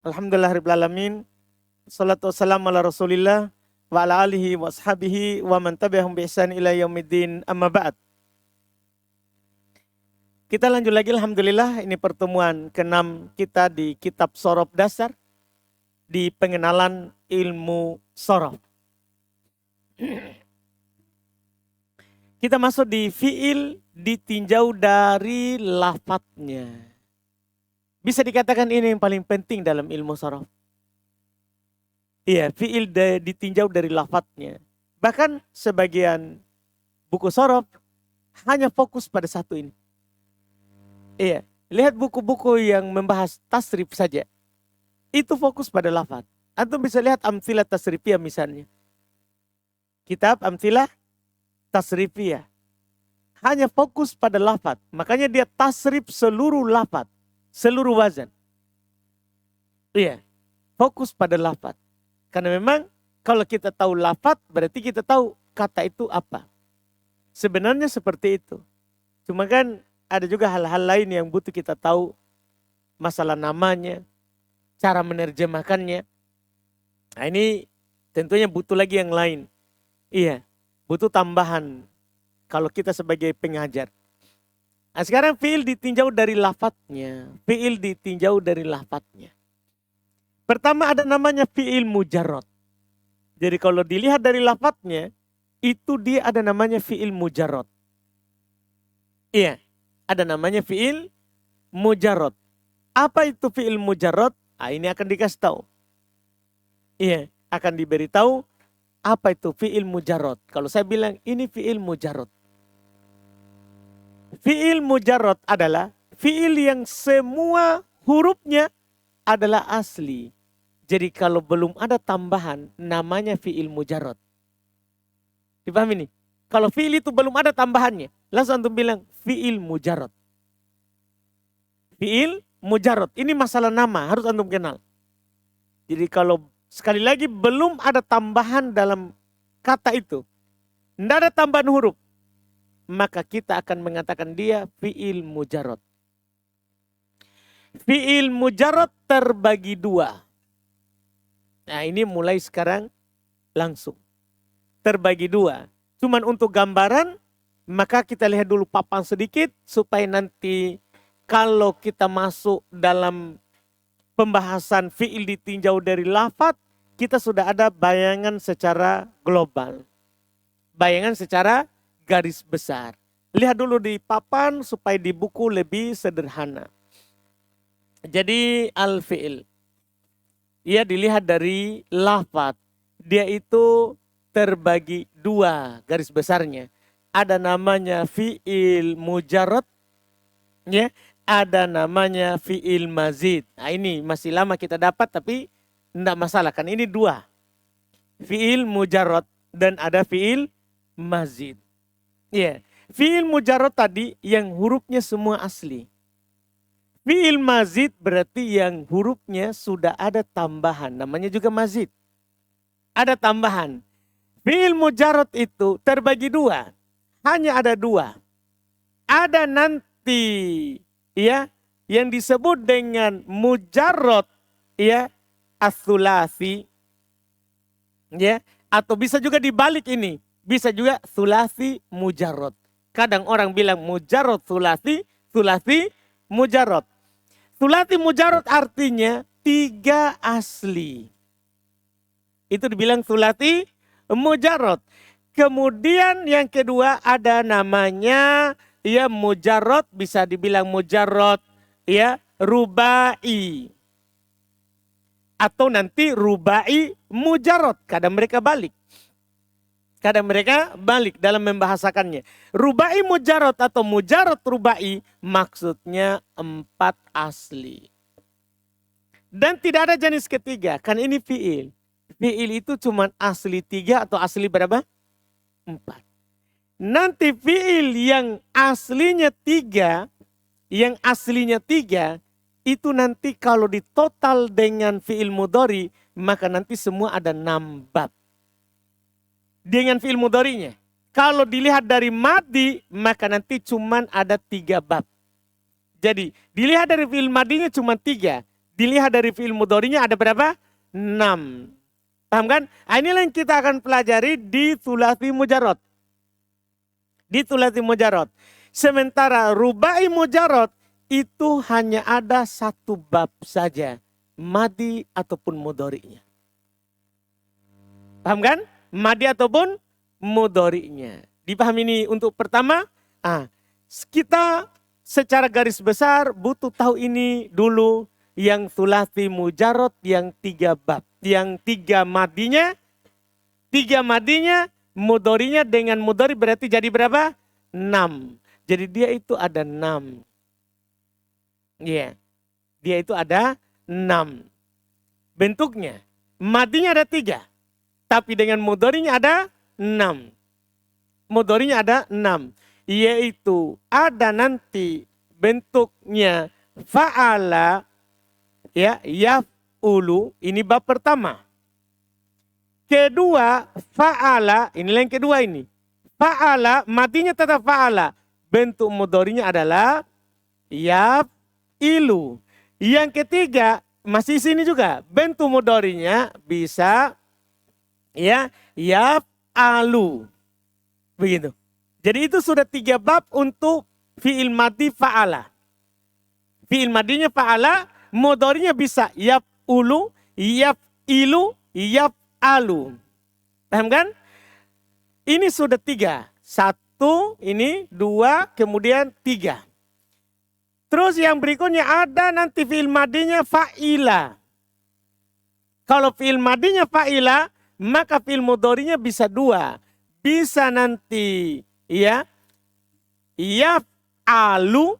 Alhamdulillahirabbil alamin. Shalatu wassalamu ala Rasulillah wa ala alihi wa ashabihi wa man tabi'ahum bi ihsan ila yaumiddin. Amma ba'd. Kita lanjut lagi, alhamdulillah, ini pertemuan ke-6 kita di kitab Shorof Dasar di pengenalan ilmu shorof. Kita masuk di fiil ditinjau dari lafadznya. Bisa dikatakan ini yang paling penting dalam ilmu shorof. Iya, fiil ditinjau dari lafadznya. Bahkan sebagian buku shorof hanya fokus pada satu ini. Iya, lihat buku-buku yang membahas tasrif saja. Itu fokus pada lafadz. Antum bisa lihat amthilah tasrifiyah misalnya. Kitab amthilah tasrifiyah. Hanya fokus pada lafadz. Makanya dia tasrif seluruh lafadz. Seluruh wazan. Iya, fokus pada lafadz. Karena memang kalau kita tahu lafadz berarti kita tahu kata itu apa. Sebenarnya seperti itu. Cuma kan ada juga hal-hal lain yang butuh kita tahu. Masalah namanya, cara menerjemahkannya. Nah ini tentunya butuh lagi yang lain. Iya, butuh tambahan kalau kita sebagai pengajar. Nah sekarang fiil ditinjau dari lafadznya. Fiil ditinjau dari lafadznya. Pertama ada namanya fiil mujarrad. Jadi kalau dilihat dari lafadznya, itu dia ada namanya fiil mujarrad. Iya, ada namanya fiil mujarrad. Apa itu fiil mujarrad? Nah, ini akan dikasih tahu. Iya, akan diberitahu apa itu fiil mujarrad. Kalau saya bilang ini fiil mujarrad. Fiil mujarrad adalah fiil yang semua hurufnya adalah asli. Jadi kalau belum ada tambahan namanya fiil mujarrad. Dipahami nih? Kalau fiil itu belum ada tambahannya, langsung antum bilang fiil mujarrad. Fiil mujarrad. Ini masalah nama, harus antum kenal. Jadi kalau sekali lagi belum ada tambahan dalam kata itu, tidak ada tambahan huruf, maka kita akan mengatakan dia fiil mujarrad. Fiil mujarrad terbagi dua. Nah ini mulai sekarang langsung. Terbagi dua. Cuman untuk gambaran, maka kita lihat dulu papan sedikit supaya nanti kalau kita masuk dalam pembahasan fiil ditinjau dari lafadz, kita sudah ada bayangan secara global. Bayangan secara garis besar. Lihat dulu di papan supaya di buku lebih sederhana. Jadi al-fi'il. Ia dilihat dari lafadz. Dia itu terbagi dua garis besarnya. Ada namanya fi'il mujarrad. Ya, ada namanya fi'il mazid. Nah ini masih lama kita dapat tapi tidak masalah kan ini dua. Fi'il mujarrad dan ada fi'il mazid. Ya, fi'il mujarrad tadi yang hurufnya semua asli. Fi'il mazid berarti yang hurufnya sudah ada tambahan. Namanya juga mazid. Ada tambahan. Fi'il mujarrad itu terbagi dua. Hanya ada dua. Ada nanti ya yang disebut dengan mujarrad ya as-sulasi ya, atau bisa juga dibalik ini. Bisa juga sulasi mujarrad. Kadang orang bilang mujarrad sulasi, sulasi mujarrad. Sulasi mujarrad artinya tiga asli. Itu dibilang sulasi mujarrad. Kemudian yang kedua ada namanya ya mujarrad, bisa dibilang mujarrad ya rubai. Atau nanti rubai mujarrad. Kadang mereka balik. Kadang mereka balik dalam membahasakannya. Rubai mujarrad atau mujarrad rubai maksudnya 4 asli. Dan tidak ada jenis ketiga. Kan ini fi'il. Fi'il itu cuma asli 3 atau asli berapa? 4. Nanti fi'il yang aslinya 3, itu nanti kalau ditotal dengan fi'il mudhari, maka nanti semua ada 6 bab. Dengan fi'il mudhari'nya. Kalau dilihat dari madi, maka nanti cuma ada 3 bab. Jadi dilihat dari fi'il madinya cuma 3. dilihat dari fi'il mudhari'nya ada berapa? 6. Paham kan? Inilah yang kita akan pelajari di thulathi mujarrad. Di thulathi mujarrad. Sementara rubai mujarrad itu hanya ada satu bab saja. Madi ataupun mudhari'nya. Paham kan? Madi ataupun mudhari'nya. Dipahami ini untuk pertama. Kita secara garis besar butuh tahu ini dulu. Yang thulathi mujarrad yang 3 bab. Yang 3 madinya. 3 madinya. Mudhari'nya dengan mudhari berarti jadi berapa? 6. Jadi dia itu ada 6. Iya. Dia itu ada 6. Bentuknya. Madinya ada 3. Tapi dengan mudhari'nya ada 6. Mudhari'nya ada 6. Yaitu ada nanti bentuknya fa'ala. Ya, yaf'ulu, ini bab pertama. Kedua, fa'ala, inilah yang kedua ini. Fa'ala, matinya tetap fa'ala. Bentuk mudhari'nya adalah yaf'ilu. Yang ketiga, masih sini juga. Bentuk mudhari'nya bisa ya yaf'alu. Begitu. Jadi itu sudah 3 bab untuk fi'il madi fa'ala. Fi'il madinya fa'ala. Mudhari'nya bisa yaf'ulu, yaf'ilu, yaf'alu. Paham kan? Ini sudah 3. 1, ini 2, kemudian 3. Terus yang berikutnya ada nanti fi'il madinya fa'ila. Kalau fi'il madinya fa'ila, maka fi'il mudhari'nya bisa 2. Bisa nanti ya yaf'alu,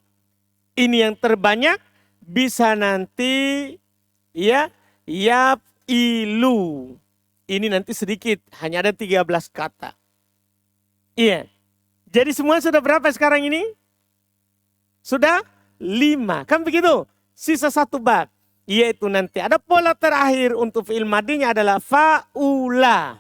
ini yang terbanyak. Bisa nanti ya yaf'ilu. Ini nanti sedikit, hanya ada 13 kata. Iya. Jadi semua sudah berapa sekarang ini? Sudah 5. Kan begitu? Sisa 1 bab. Yaitu nanti ada pola terakhir untuk fi'il madinya adalah fa'ula.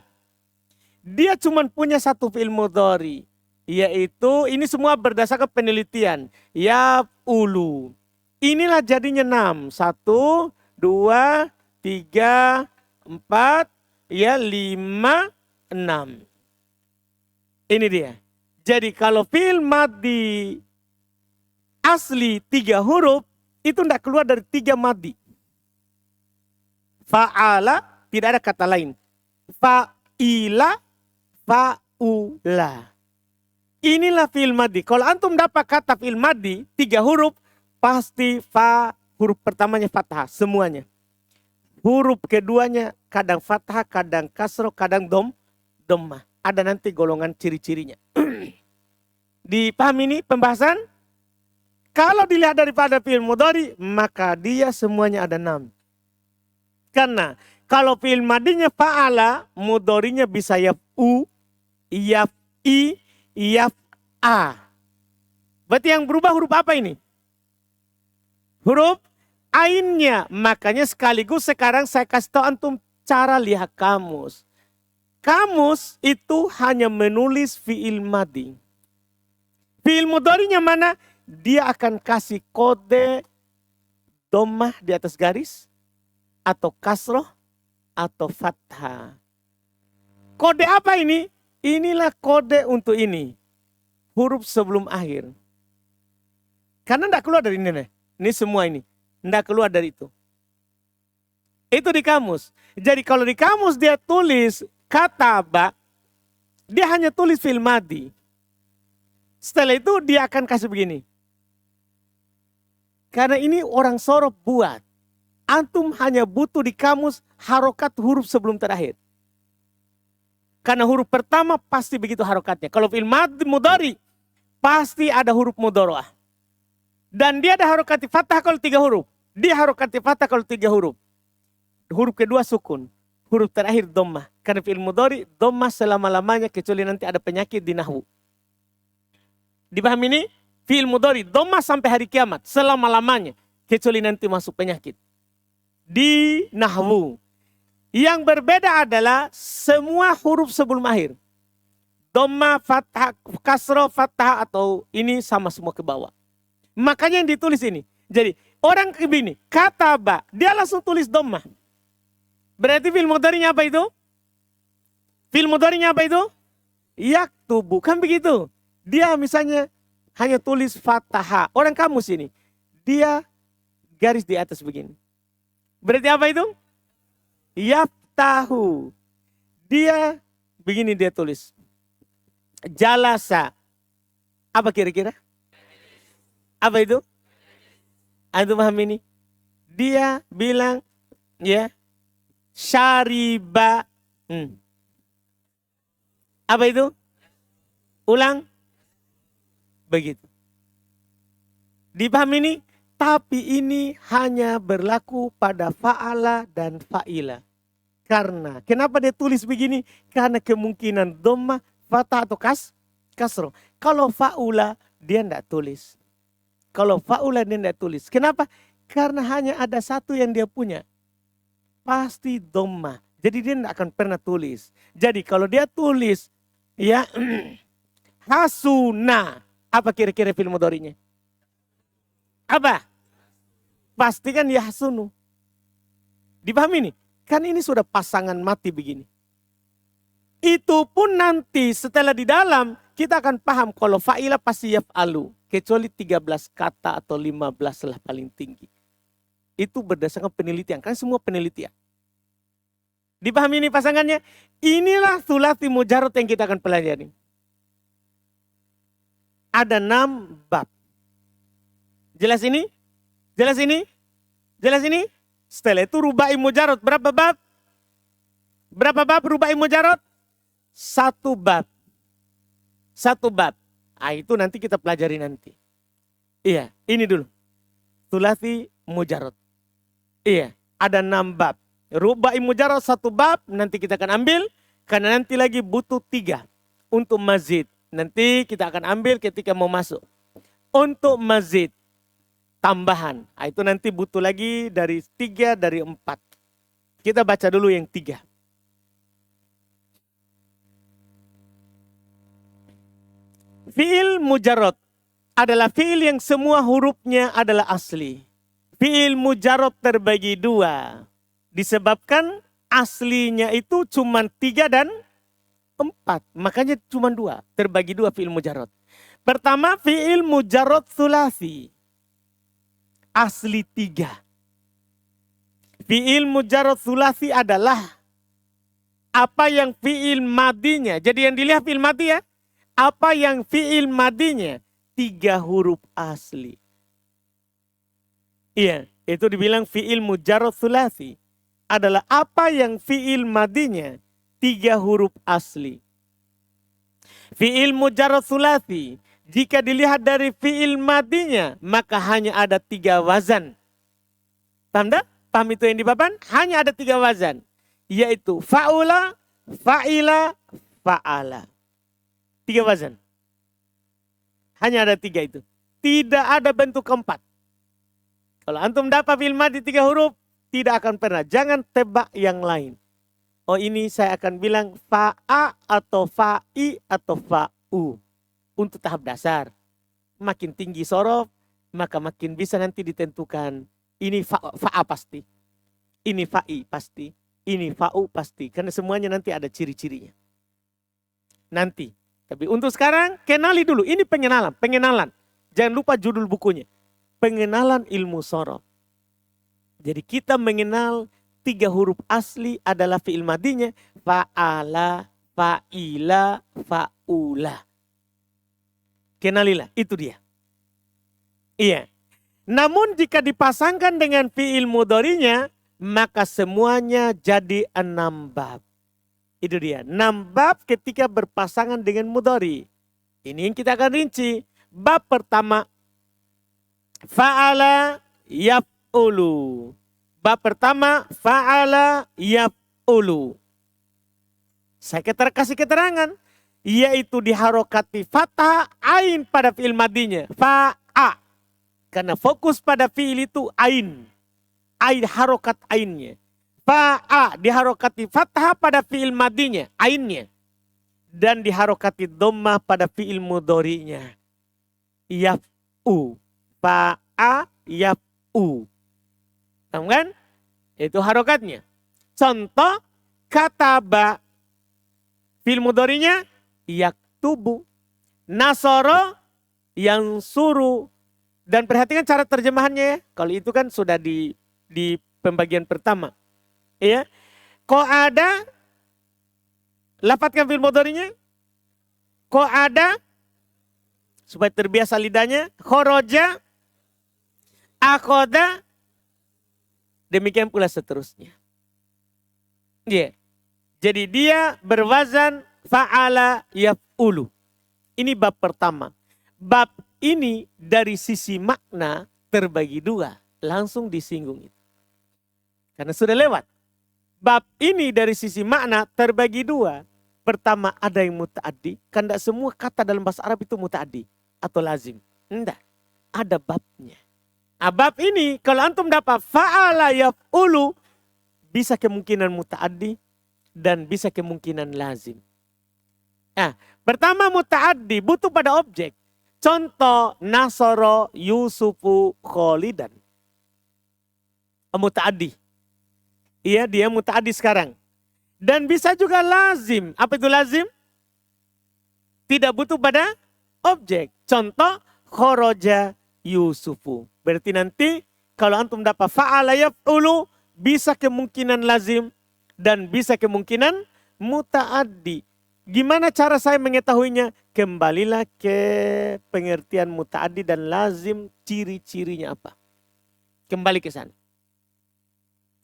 Dia cuma punya 1 fi'il mudhari. Yaitu ini semua berdasarkan penelitian. Yaf'ulu. Inilah jadinya 6. 1, 2, 3, 4, ya 5, 6. Ini dia. Jadi kalau fi'il madi asli 3 huruf, itu tidak keluar dari 3 madi. Fa'ala, tidak ada kata lain. Fa'ila, fa'ula. Inilah fi'il madi. Kalau antum dapat kata fi'il madi 3 huruf, pasti huruf pertamanya fathah semuanya. Huruf keduanya kadang fathah, kadang kasroh, kadang dhammah. Ada nanti golongan ciri-cirinya. Dipahami ini pembahasan? Kalau dilihat daripada fi'il mudhari, maka dia semuanya ada 6. Karena kalau fi'il madinya fa'ala, mudharinya bisa yaf'u, yaf'i, yaf'a. Berarti yang berubah huruf apa ini? Huruf ainnya. Makanya sekaligus sekarang saya kasih tahu antum cara lihat kamus. Kamus itu hanya menulis fi'il madi. Fi'il mudhari'nya mana? Dia akan kasih kode dhammah di atas garis. Atau kasroh. Atau fathah. Kode apa ini? Inilah kode untuk ini. Huruf sebelum akhir. Karena tidak keluar dari ini nih. Ini semua ini. Tidak keluar dari itu. Itu di kamus. Jadi kalau di kamus dia tulis kata ba, dia hanya tulis fi'il madi. Setelah itu dia akan kasih begini. Karena ini orang sorof buat. Antum hanya butuh di kamus harokat huruf sebelum terakhir. Karena huruf pertama pasti begitu harokatnya. Kalau fi'il madi mudhari pasti ada huruf mudhoroah. Dan dia ada harokati fathah kalau 3 huruf. Dia harokati fathah kalau 3 huruf. Huruf kedua sukun. Huruf terakhir dhammah. Karena fi'il mudhari dhammah selama-lamanya kecuali nanti ada penyakit di nahwu. Dipahami ini? Fi'il mudhari dhammah sampai hari kiamat. Selama-lamanya. Kecuali nanti masuk penyakit. Di nahwu. Yang berbeda adalah semua huruf sebelum akhir. Dhammah, fathah, kasroh, fathah atau ini sama semua ke bawah. Makanya yang ditulis ini. Jadi Orang begini, kataba, dia langsung tulis dhammah. Berarti fi'il mudhari'nya apa itu? Fi'il mudhari'nya apa itu? Yaktubu, kan begitu. Dia misalnya hanya tulis fathah. Orang kamus ini, dia garis di atas begini. Berarti apa itu? Yaftahu. Dia begini dia tulis. Jalasa. Apa kira-kira? Apa itu? Antum paham ini? Dia bilang, ya, syariba. Apa itu? Ulang. Begitu. Dipahami ini? Tapi ini hanya berlaku pada fa'ala dan fa'ila. Karena, kenapa dia tulis begini? Karena kemungkinan dhammah, fathah atau kasroh. Kalau fa'ula, dia tidak tulis. Kalau fa'ula dia tidak tulis. Kenapa? Karena hanya ada satu yang dia punya. Pasti dhammah. Jadi dia tidak akan pernah tulis. Jadi kalau dia tulis, ya, hasuna. Apa kira-kira fi'il mudhari'nya? Apa? Pastikan ya hasunu. Dipahami nih? Kan ini sudah pasangan mati begini. Itu pun nanti setelah di dalam kita akan paham kalau fa'ila pasti yaf'alu. Kecuali 13 kata atau 15 lah paling tinggi. Itu berdasarkan penelitian. Kan semua penelitian. Dipahami ini pasangannya? Inilah thulathi mujarrad yang kita akan pelajari. Ada 6 bab. Jelas ini? Jelas ini? Jelas ini? Setelah itu rubai mujarrad. Berapa bab? Berapa bab rubai mujarrad? 1 bab. 1 bab. Itu nanti kita pelajari nanti. Iya, ini dulu. Thulathi mujarrad. Iya, ada 6 bab. Rubai mujarrad 1 bab, nanti kita akan ambil. Karena nanti lagi butuh 3 untuk mazid. Nanti kita akan ambil ketika mau masuk. Untuk mazid, tambahan. Itu nanti butuh lagi dari 3, dari 4. Kita baca dulu yang 3. Fi'il mujarrad adalah fi'il yang semua hurufnya adalah asli. Fi'il mujarrad terbagi 2. Disebabkan aslinya itu cuma 3 dan 4. Makanya cuma 2. Terbagi 2 fi'il mujarrad. Pertama fi'il mujarrad tsulasi. Asli 3. Fi'il mujarrad tsulasi adalah apa yang fi'il madinya. Jadi yang dilihat fi'il madi ya. Apa yang fi'il madinya 3 huruf asli. Iya, itu dibilang fi'il mujarrad tsulasi. Adalah apa yang fi'il madinya 3 huruf asli. Fi'il mujarrad tsulasi, jika dilihat dari fi'il madinya, maka hanya ada 3 wazan. Paham tak? Paham itu yang di papan? Hanya ada 3 wazan. Yaitu fa'ula, fa'ila, fa'ala. 3 wazan. Hanya ada 3 itu. Tidak ada bentuk keempat. Kalau antum dapat fi'il madi 3 huruf, tidak akan pernah. Jangan tebak yang lain. Oh ini saya akan bilang fa'a atau fa'i atau fa'u. Untuk tahap dasar. Makin tinggi sorof, maka makin bisa nanti ditentukan. Ini fa'a pasti. Ini fa'i pasti. Ini fa'u pasti. Karena semuanya nanti ada ciri-cirinya. Nanti. Tapi untuk sekarang, kenali dulu. Ini pengenalan. Pengenalan. Jangan lupa judul bukunya. Pengenalan ilmu sorof. Jadi kita mengenal 3 huruf asli adalah fi'il madinya. Fa'ala, fa'ila, fa'ula. Kenalilah, itu dia. Iya. Namun jika dipasangkan dengan fi'il mudhari'nya, maka semuanya jadi 6 bab. Itu dia, 6 bab ketika berpasangan dengan mudhari. Ini yang kita akan rinci. Bab pertama, fa'ala yaf'ulu. Bab pertama, fa'ala yaf'ulu. Saya kasih keterangan. Yaitu diharokati fathah ain pada fi'il madinya. Fa'a. Karena fokus pada fi'il itu ain. Ain harokat ainnya. Fa'a diharokati fathah pada fi'il madinya. Ainnya. Dan diharokati dhammah pada fi'il mudhari'nya. Yaf'u. Fa'a u. Paham kan? Itu harokatnya. Contoh kataba. Fi'il mudhari'nya yaktubu. Nasoro yang suruh. Dan perhatikan cara terjemahannya ya. Kalau itu kan sudah di pembagian pertama. Ya. Kok ada, lafadzkan fi'il mudhari'nya. Kok ada, supaya terbiasa lidahnya. Khoroja, akhoda, demikian pula seterusnya. Yeah. Jadi dia berwazan fa'ala yaf'ulu. Ini bab pertama. Bab ini dari sisi makna terbagi dua. Langsung disinggung itu. Karena sudah lewat. Bab ini dari sisi makna terbagi dua. Pertama ada yang muta'addi. Kan tidak semua kata dalam bahasa Arab itu muta'addi. Atau lazim. Tidak. Ada babnya. Bab ini kalau antum dapat fa'ala yaf'ulu. Bisa kemungkinan muta'addi. Dan bisa kemungkinan lazim. Nah, pertama muta'addi butuh pada objek. Contoh Nasoro Yusufu Kholidan. Muta'addi. Iya dia muta'addi sekarang. Dan bisa juga lazim. Apa itu lazim? Tidak butuh pada objek. Contoh khoroja Yusufu. Berarti nanti kalau antum dapat fa'ala yaf'ulu bisa kemungkinan lazim dan bisa kemungkinan muta'addi. Gimana cara saya mengetahuinya? Kembalilah ke pengertian muta'addi dan lazim, ciri-cirinya apa. Kembali ke sana.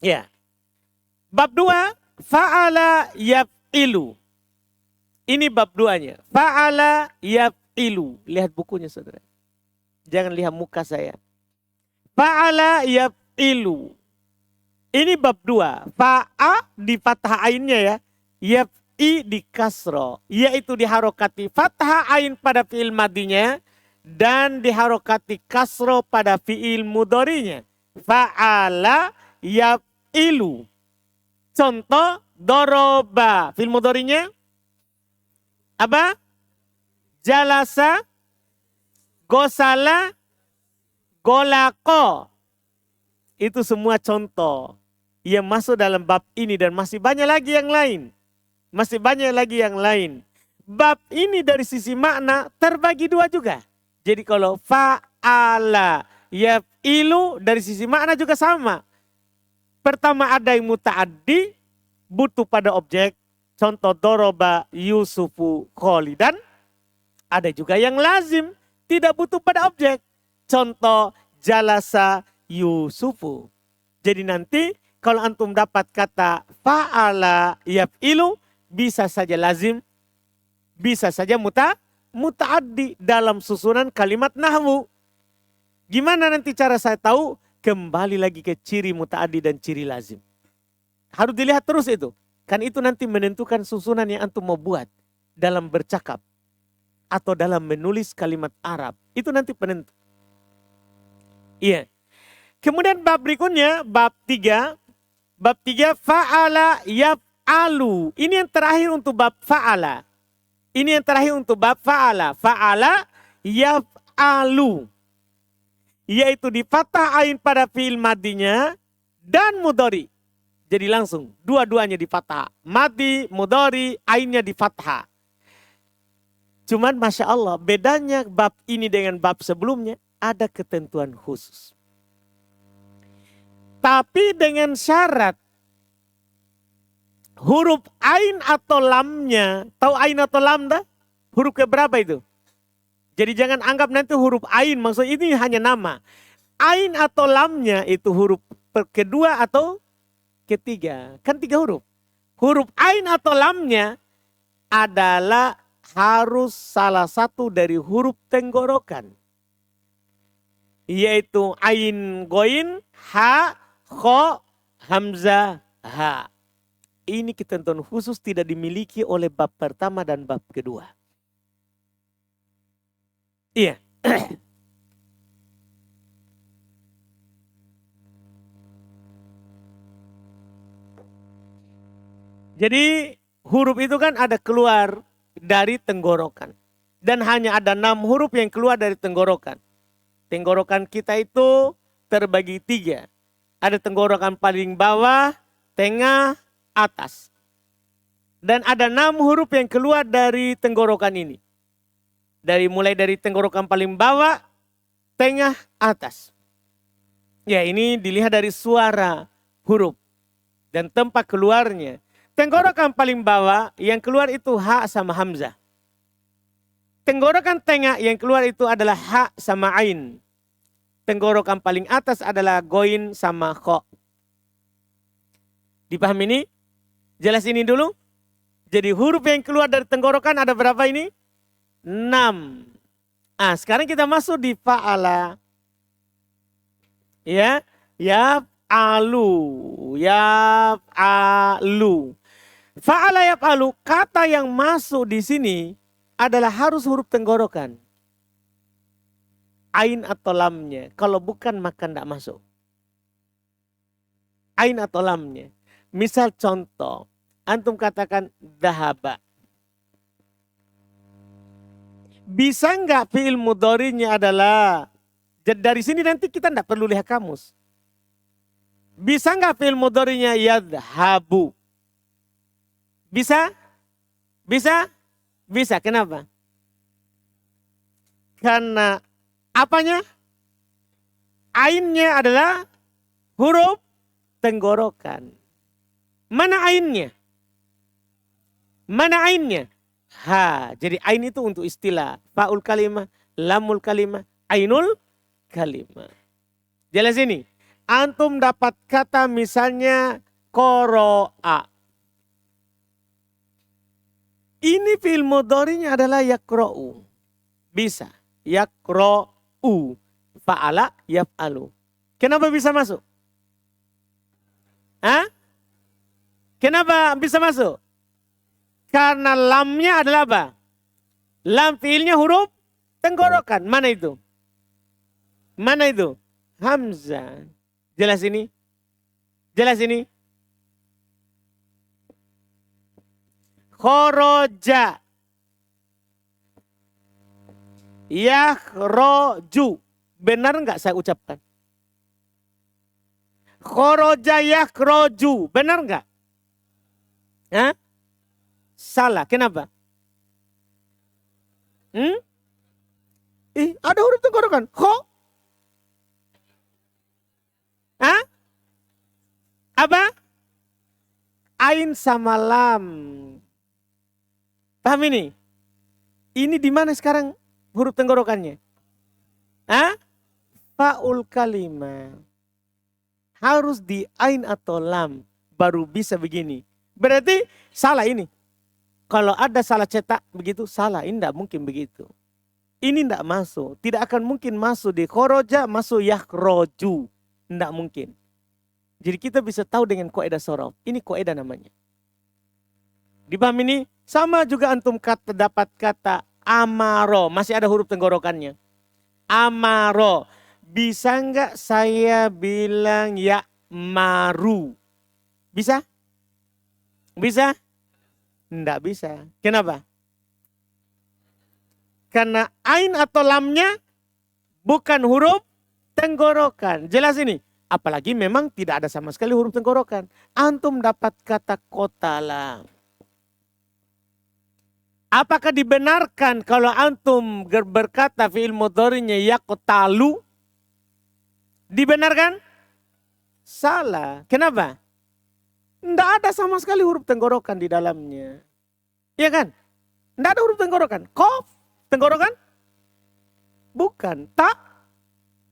Ya. Bab 2, fa'ala yaf'ilu. Ini bab 2-nya. Fa'ala yaf'ilu. Lihat bukunya saudara. Jangan lihat muka saya. Fa'ala yaf'ilu. Ini bab 2. Fa'a di fathah ainnya ya. Yaf'i di kasro. Yaitu diharokati fathah ain pada fi'il madinya. Dan diharokati kasro pada fi'il mudhari'nya. Fa'ala yaf'ilu. Contoh doroba. Fi'il mudhari'nya apa? Jalasa, gosala, golako. Itu semua contoh yang masuk dalam bab ini dan masih banyak lagi yang lain. Masih banyak lagi yang lain. Bab ini dari sisi makna terbagi dua juga. Jadi kalau fa'ala yaf'ilu dari sisi makna juga sama. Pertama ada yang muta'addi, butuh pada objek. Contoh doroba Yusufu Kholidan. Ada juga yang lazim, tidak butuh pada objek. Contoh jalasa Yusufu. Jadi nanti kalau antum dapat kata fa'ala yaf'ilu, bisa saja lazim, bisa saja muta'addi dalam susunan kalimat nahwu. Gimana nanti cara saya tahu? Kembali lagi ke ciri muta'addi dan ciri lazim. Harus dilihat terus itu. Kan itu nanti menentukan susunan yang antum mau buat dalam bercakap atau dalam menulis kalimat Arab. Itu nanti penentu. Iya. Kemudian bab berikutnya, bab 3. Bab 3, fa'ala yaf'alu. Ini yang terakhir untuk bab fa'ala. Ini yang terakhir untuk bab fa'ala. Fa'ala yaf'alu. Yaitu di fathah ain pada fi'il madinya dan mudhari. Jadi langsung dua-duanya di fathah. Madi, mudhari, ainnya di fathah. Cuman Masya Allah bedanya bab ini dengan bab sebelumnya ada ketentuan khusus. Tapi dengan syarat huruf ain atau lamnya. Tahu ain atau lam dah? Huruf keberapa itu? Jadi jangan anggap nanti huruf ain. Maksudnya ini hanya nama. Ain atau lamnya itu huruf kedua atau ketiga. Kan 3 huruf. Huruf ain atau lamnya adalah harus salah satu dari huruf tenggorokan. Yaitu ain goin, ha, kho, hamzah, ha. Ini ketentuan khusus tidak dimiliki oleh bab pertama dan bab kedua. Iya. Jadi huruf itu kan ada keluar dari tenggorokan. Dan hanya ada 6 huruf yang keluar dari tenggorokan. Tenggorokan kita itu terbagi 3. Ada tenggorokan paling bawah, tengah, atas. Dan ada 6 huruf yang keluar dari tenggorokan ini. Mulai dari tenggorokan paling bawah, tengah, atas. Ya, ini dilihat dari suara huruf dan tempat keluarnya. Tenggorokan paling bawah yang keluar itu ha sama hamzah. Tenggorokan tengah yang keluar itu adalah ha sama ain. Tenggorokan paling atas adalah goin sama kho. Dipahami ini? Jelas ini dulu. Jadi huruf yang keluar dari tenggorokan ada berapa ini? 6. Sekarang kita masuk di fa'ala. Ya, alu. Fa'ala alu, kata yang masuk di sini adalah harus huruf tenggorokan. Ain atau lamnya. Kalau bukan maka tidak masuk. Ain atau lamnya. Misal contoh. Antum katakan dahaba. Bisa enggak fi'il mudhari'nya adalah. Dari sini nanti kita tidak perlu lihat kamus. Bisa enggak fi'il mudhari'nya yadhabu? Bisa? Bisa? Bisa. Kenapa? Karena apanya? Ainnya adalah huruf tenggorokan. Mana ainnya? Mana ainnya? Ha. Jadi ain itu untuk istilah. Fa'ul kalimah, lamul kalimah, ainul kalimah. Jelas ini? Antum dapat kata misalnya qoro'a. Ini fi'il mudhari'nya adalah yakro'u. Bisa. Yakro'u. Fa'ala yaf'alu. Kenapa bisa masuk? Kenapa bisa masuk? Karena lamnya adalah apa? Lam fi'ilnya huruf tenggorokan. Mana itu? Mana itu? Hamzah. Jelas ini? Jelas ini? Khoroja. Yakhroju. Benar enggak saya ucapkan? Khoroja yakhroju. Benar enggak? Salah. Kenapa? Ada huruf tenggorokan. Kho. Apa? Ain sama lam. Paham ini? Ini di mana sekarang huruf tenggorokannya? Fa'ul kalimah. Harus di ain atau lam. Baru bisa begini. Berarti salah ini. Kalau ada salah cetak begitu, salah. Ini tidak mungkin begitu. Ini tidak masuk. Tidak akan mungkin masuk di khoroja, masuk yakhroju. Tidak mungkin. Jadi kita bisa tahu dengan kaidah shorof. Ini kaidah namanya. Dipahami ini? Sama juga antum dapat kata amaro. Masih ada huruf tenggorokannya. Amaro. Bisa enggak saya bilang ya maru? Bisa? Bisa? Enggak bisa. Kenapa? Karena ain atau lamnya bukan huruf tenggorokan. Jelas ini? Apalagi memang tidak ada sama sekali huruf tenggorokan. Antum dapat kata kotala. Apakah dibenarkan kalau antum berkata fi'il mudhari'nya yaqtalu? Dibenarkan? Salah. Kenapa? Tidak ada sama sekali huruf tenggorokan di dalamnya. Iya kan? Tidak ada huruf tenggorokan. Qaf, tenggorokan? Bukan. Ta,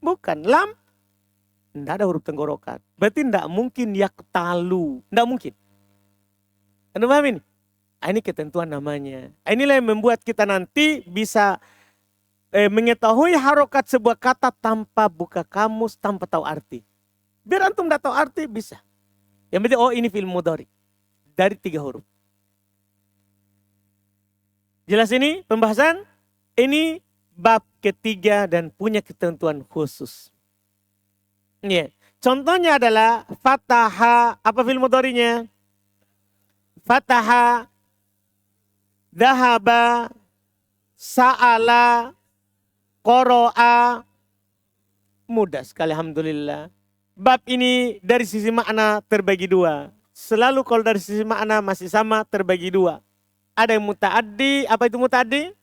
bukan. Lam, tidak ada huruf tenggorokan. Berarti tidak mungkin yaqtalu. Tidak mungkin. Anda paham ini? Ini ketentuan namanya. Inilah yang membuat kita nanti bisa mengetahui harokat sebuah kata tanpa buka kamus, tanpa tahu arti. Biar antum tidak tahu arti, bisa. Yang penting, ini fi'il mudhari. Dari 3 huruf. Jelas ini pembahasan? Ini bab ketiga dan punya ketentuan khusus. Yeah. Contohnya adalah fataha. Apa fi'il mudhari'nya? Fataha, dahaba, sa'ala, qoro'a, Mudah sekali, alhamdulillah. Bab ini dari sisi makna terbagi dua. Selalu kalau dari sisi makna masih sama terbagi dua. Ada yang mutaaddi, apa itu mutaaddi?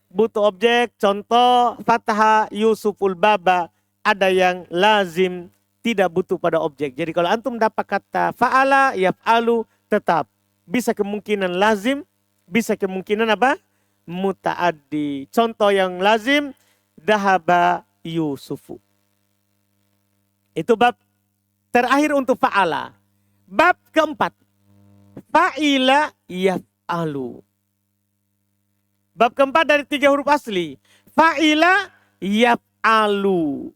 Butuh objek, contoh Fataha Yusuful Baba. Ada yang lazim, tidak butuh pada objek. Jadi kalau antum dapat kata fa'ala, yaf'alu, tetap. Bisa kemungkinan lazim, bisa kemungkinan apa? Mutaaddi. Contoh yang lazim, dahaba Yusufu. Itu bab terakhir untuk fa'ala. Bab keempat. Fa'ila yaf'alu. Bab keempat dari 3 huruf asli. Fa'ila yaf'alu.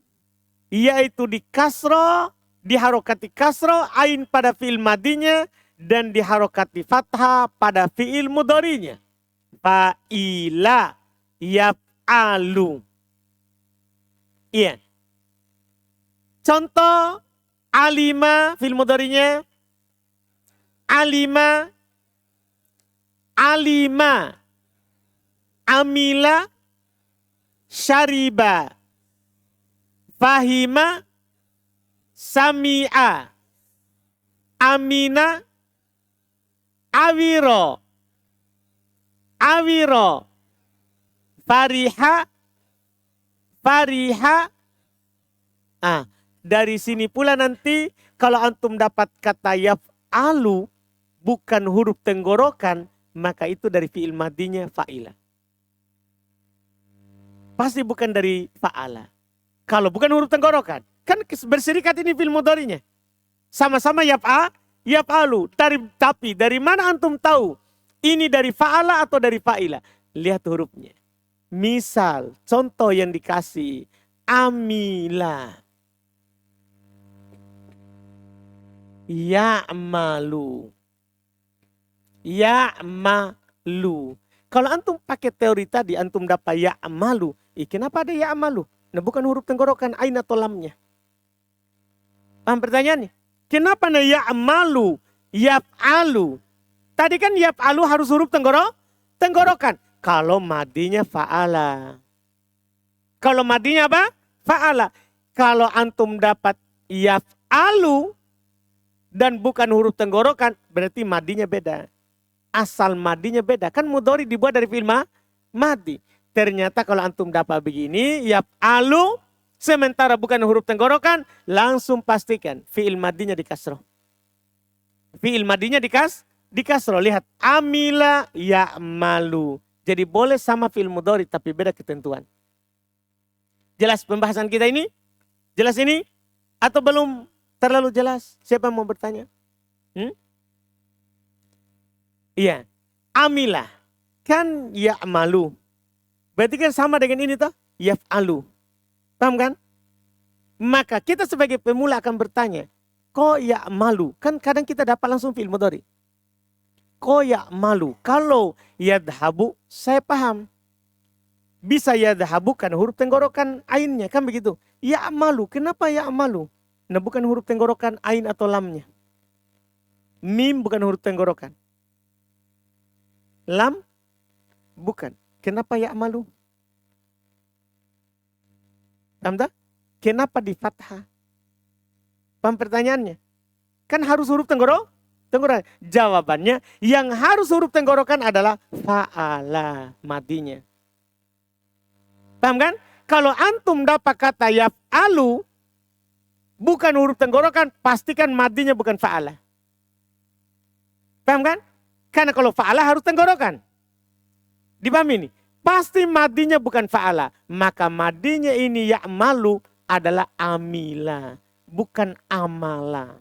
Yaitu di kasro, diharokati kasro, ain pada fi'il madinya, dan diharokati fathah pada fi'il mudhari'nya. Fa'ila yaf'alu. Iya. Contoh alima fi'il mudhari'nya. Alima. Alima. Amila. Syariba. Fahima. Sami'a. Amina. Awiro. Awiro. Fariha. Fariha. Dari sini pula nanti kalau antum dapat kata yaf'alu bukan huruf tenggorokan, maka itu dari fi'il madinya fa'ila. Pasti bukan dari fa'ala. Kalau bukan huruf tenggorokan, kan berserikat ini fi'il mudhari'nya. Sama-sama yaf'alu. Tapi dari mana antum tahu ini dari fa'ala atau dari fa'ila? Lihat hurufnya. Misal, contoh yang dikasih. Amila. Ya'malu. Ya'malu. Kalau antum pakai teori tadi, antum dapat ya'malu. Kenapa ada ya'malu? Nah bukan huruf tenggorokan, ain atau lamnya. Paham pertanyaannya? Kenapa nah ya'malu, yaf'alu? Tadi kan yaf'alu harus huruf tenggorokan. Kalau madinya fa'ala. Kalau madinya apa? Fa'ala. Kalau antum dapat yaf'alu dan bukan huruf tenggorokan, berarti madinya beda. Asal madinya beda. Kan mudhari dibuat dari fi'il madi. Ternyata kalau antum dapat begini, yaf'alu, sementara bukan huruf tenggorokan, langsung pastikan fi'il madinya di kasroh. Fi'il madinya di kasroh. Lihat, amila ya'malu. Jadi boleh sama fi'il mudhari tapi beda ketentuan. Jelas pembahasan kita ini? Jelas ini? Atau belum terlalu jelas? Siapa mau bertanya? Iya. Amila. Kan ya'malu. Berarti kan sama dengan ini toh? Yaf'alu. Paham kan? Maka kita sebagai pemula akan bertanya. Ko ya'malu. Kan kadang kita dapat langsung fi'il mudhari. Ko ya'malu. Kalau yadhabu, saya paham. Bisa yadhabu kan huruf tenggorokan ainnya. Kan begitu. Ya'malu. Kenapa ya'malu? Nah bukan huruf tenggorokan ain atau lamnya. Mim bukan huruf tenggorokan. Lam bukan. Kenapa ya'malu? Paham tak? Kenapa di fathah? Paham pertanyaannya? Kan harus huruf tenggorokan. Jawabannya yang harus huruf tenggorokan adalah fa'ala madinya. Paham kan? Kalau antum dapat kata yaf'alu bukan huruf tenggorokan, pastikan madinya bukan fa'ala. Paham kan? Karena kalau fa'ala harus tenggorokan. Dipahami ini? Pasti madinya bukan fa'ala. Maka madinya ini ya'malu adalah amila. Bukan amala.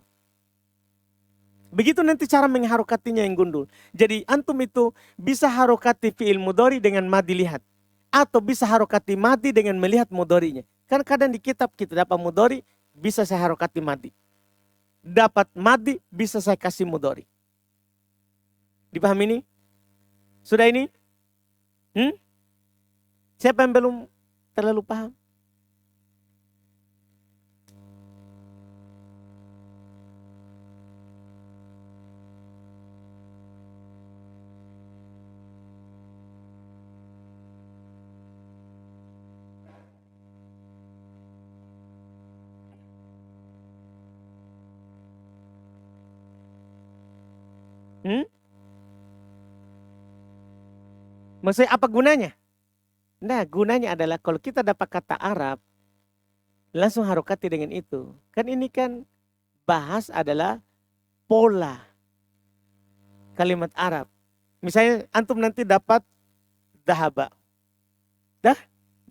Begitu nanti cara mengharokatinya yang gundul. Jadi antum itu bisa harokati fi'il mudhari dengan madi lihat. Atau bisa harokati madi dengan melihat mudharinya. Kan kadang di kitab kita dapat mudhari, bisa saya harokati madi. Dapat madi, bisa saya kasih mudhari. Dipahami ini? Sudah ini? Siapa yang belum terlalu paham? Hmm? Maksudnya apa gunanya? Nah, gunanya adalah kalau kita dapat kata Arab, langsung harokati dengan itu. Kan ini kan bahas adalah pola kalimat Arab. Misalnya antum nanti dapat dahaba.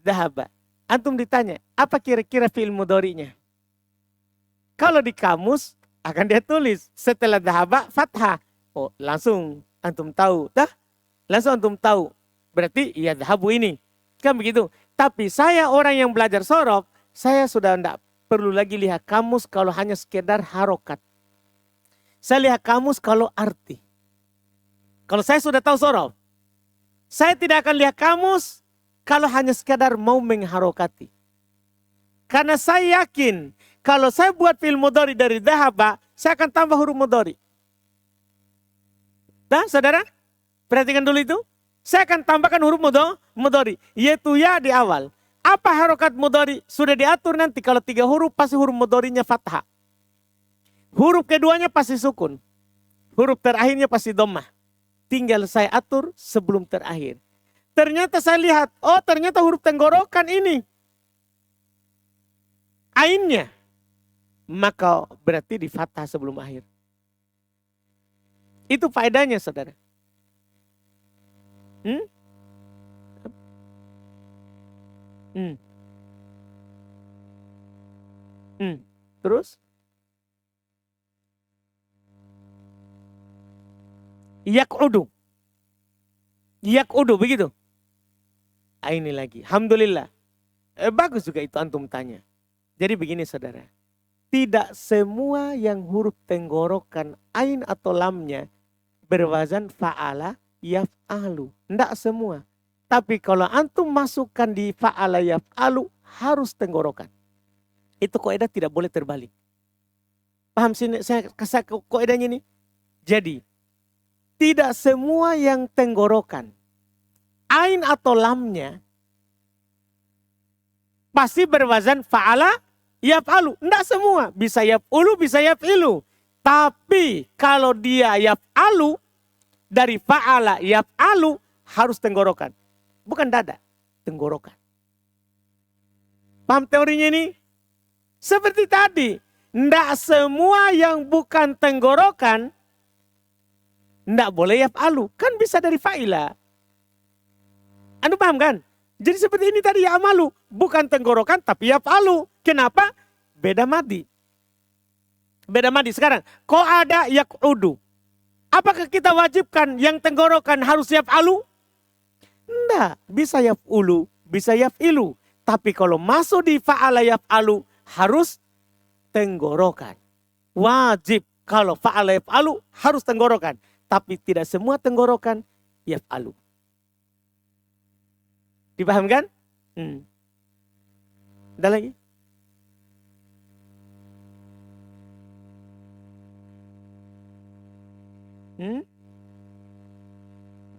Dahaba. Antum ditanya, apa kira-kira fi'il mudhari'nya? Kalau di kamus akan dia tulis setelah dahaba fathah. Oh, langsung antum tahu. Langsung antum tahu. Berarti iya dahabu ini. Kan begitu. Tapi saya orang yang belajar sorof, saya sudah tidak perlu lagi lihat kamus kalau hanya sekedar harokat. Saya lihat kamus kalau arti. Kalau saya sudah tahu sorof, saya tidak akan lihat kamus kalau hanya sekedar mau mengharokati. Karena saya yakin kalau saya buat fi'il mudhari dari dahaba, saya akan tambah huruf mudhari. Dah, saudara? Perhatikan dulu itu. Saya akan tambahkan huruf mudhari, yaitu ya di awal. Apa harokat mudhari? Sudah diatur nanti kalau 3 huruf pasti huruf mudharinya fathah. Huruf keduanya pasti sukun. Huruf terakhirnya pasti dhammah. Tinggal saya atur sebelum terakhir. Ternyata saya lihat, oh ternyata huruf tenggorokan ini. Ainnya. Maka berarti di fathah sebelum akhir. Itu faedahnya saudara. Hmm? Hmm. Hmm. Terus? Yak'udu. Yak'udu begitu. Ini lagi. Alhamdulillah. Bagus juga itu antum tanya. Jadi begini saudara. Tidak semua yang huruf tenggorokan ain atau lamnya berwazan fa'ala yaf'alu. Tidak semua. Tapi kalau antum masukkan di fa'ala yaf'alu harus tenggorokan. Itu kaidah tidak boleh terbalik. Paham sini saya kasih kaidahnya ini? Jadi tidak semua yang tenggorokan ain atau lamnya pasti berwazan fa'ala yaf'alu. Tidak semua. Bisa yaf'ulu, bisa yaf'ilu. Tapi kalau dia yaf'alu, dari fa'ala yaf'alu harus tenggorokan. Bukan dada, tenggorokan. Paham teorinya ini? Seperti tadi. Tidak semua yang bukan tenggorokan, tidak boleh yaf'alu. Kan bisa dari fa'ila. Anda paham kan? Jadi seperti ini tadi ya amalu. Bukan tenggorokan tapi yaf'alu. Kenapa? Beda madi. Beda madi. Sekarang, kok ada yak'udu. Apakah kita wajibkan yang tenggorokan harus yaf'alu? Enggak. Bisa yaf'ulu, bisa yaf'ilu. Tapi kalau masuk di fa'ala yaf'alu harus tenggorokan. Wajib. Kalau fa'ala yaf'alu harus tenggorokan. Tapi tidak semua tenggorokan yaf'alu. Dipahamkan? Ada lagi?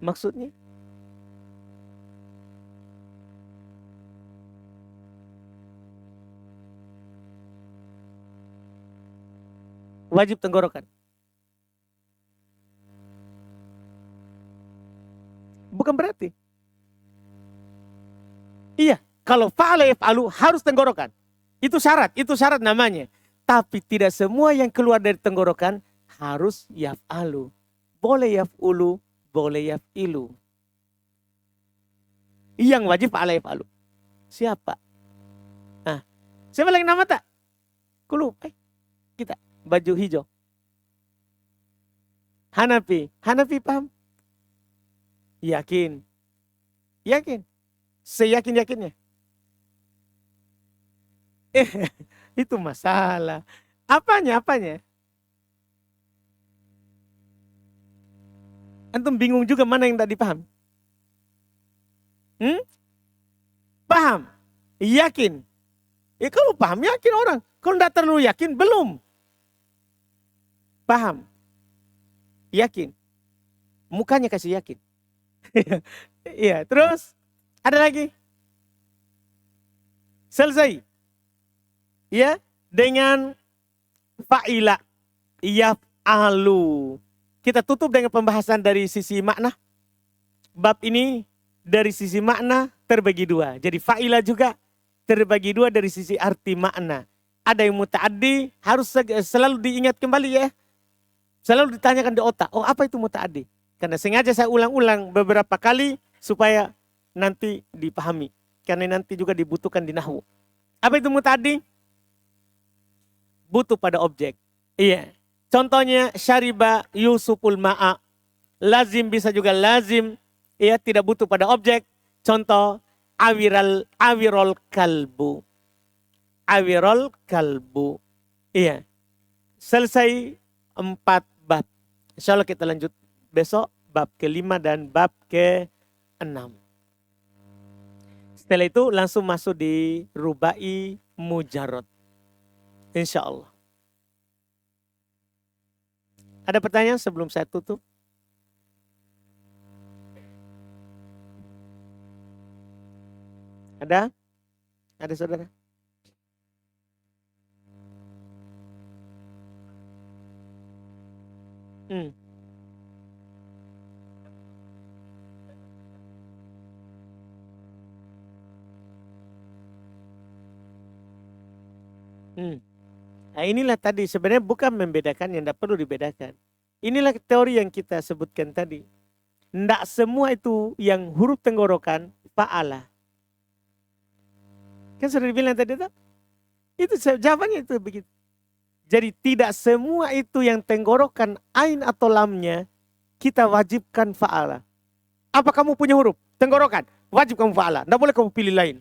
Maksudnya? Wajib tenggorokan. Bukan berarti. Iya, kalau fa'ala yaf'alu harus tenggorokan. Itu syarat namanya. Tapi tidak semua yang keluar dari tenggorokan harus yaf'alu. Boleh yaf'ulu, boleh yaf'ilu. Yang wajib fa'ala yaf'alu. Siapa? Nah, siapa lagi nama tak? Kulu, kita, baju hijau. Hanafi paham? Yakin. Seyakin-yakinnya. Itu masalah. Apanya? Antum bingung juga mana yang tak dipaham? Paham? Yakin? Kalau paham yakin orang. Kalau tidak terlalu yakin, belum. Paham? Yakin? Mukanya kasih yakin. Iya, terus ada lagi? Selesai. Ya, dengan fa'ila yaf'alu. kita tutup dengan pembahasan dari sisi makna. Bab ini dari sisi makna terbagi dua. Jadi fa'ilah juga terbagi dua dari sisi arti makna. Ada yang muta'addi, harus selalu diingat kembali ya. Selalu ditanyakan di otak, oh apa itu muta'addi? Karena sengaja saya ulang-ulang beberapa kali supaya nanti dipahami. Karena nanti juga dibutuhkan di nahwu. Apa itu muta'addi? Butuh pada objek. Iya. Contohnya syariba Yusuful ma'a. Lazim bisa juga lazim. Iya, tidak butuh pada objek. Contoh awirol kalbu. Awirol kalbu. Iya. Selesai 4 bab. Insya Allah kita lanjut besok bab ke-5 dan bab ke-6. Setelah itu langsung masuk di rubai mujarrad. Insya Allah. Ada pertanyaan sebelum saya tutup? Ada? Ada saudara? Hmm. Nah inilah tadi sebenarnya bukan membedakan yang tidak perlu dibedakan. Inilah teori yang kita sebutkan tadi. Tidak semua itu yang huruf tenggorokan fa'ala. Kan sudah dibilang tadi tak? Itu jawabannya itu begitu. Jadi tidak semua itu yang tenggorokan ain atau lamnya kita wajibkan fa'ala. Apa kamu punya huruf tenggorokan? Wajib kamu fa'ala. Tidak boleh kamu pilih lain.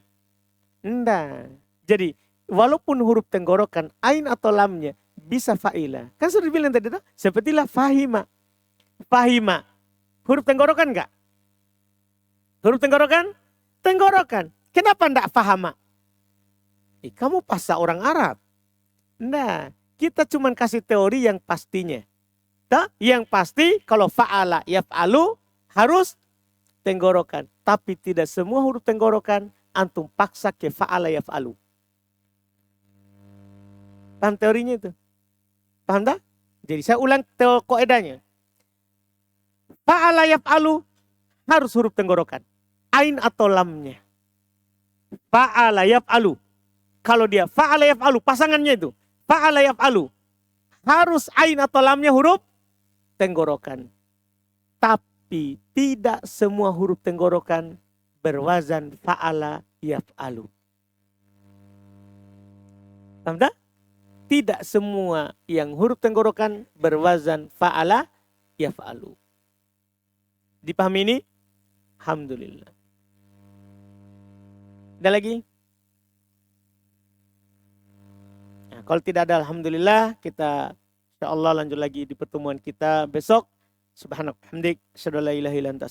Tidak. Jadi walaupun huruf tenggorokan ain atau lamnya bisa fa'ila. Kan sudah dibilang tadi tak? Sepertilah fahima. Fahima. Huruf tenggorokan enggak? Huruf tenggorokan? Tenggorokan. Kenapa enggak fahama? Kamu pasal orang Arab. Nah, kita cuma kasih teori yang pastinya. Nah, yang pasti kalau fa'ala yaf'alu harus tenggorokan. Tapi tidak semua huruf tenggorokan antum paksa ke fa'ala yaf'alu. Paham teorinya itu? Paham tak? Jadi saya ulang koedanya. Fa'ala yaf'alu harus huruf tenggorokan. Ain atau lamnya. Fa'ala yaf'alu. Kalau dia fa'ala yaf'alu, pasangannya itu. Fa'ala yaf'alu. Harus ain atau lamnya huruf tenggorokan. Tapi tidak semua huruf tenggorokan berwazan fa'ala yaf'alu. Paham tak? Tidak semua yang huruf tenggorokan berwazan fa'ala yaf'alu. Dipahami ini? Alhamdulillah. Ada lagi? Nah, kalau tidak ada alhamdulillah, kita insyaallah lanjut lagi di pertemuan kita besok. Subhanak hamdik, asyhadu an la ilaha illa anta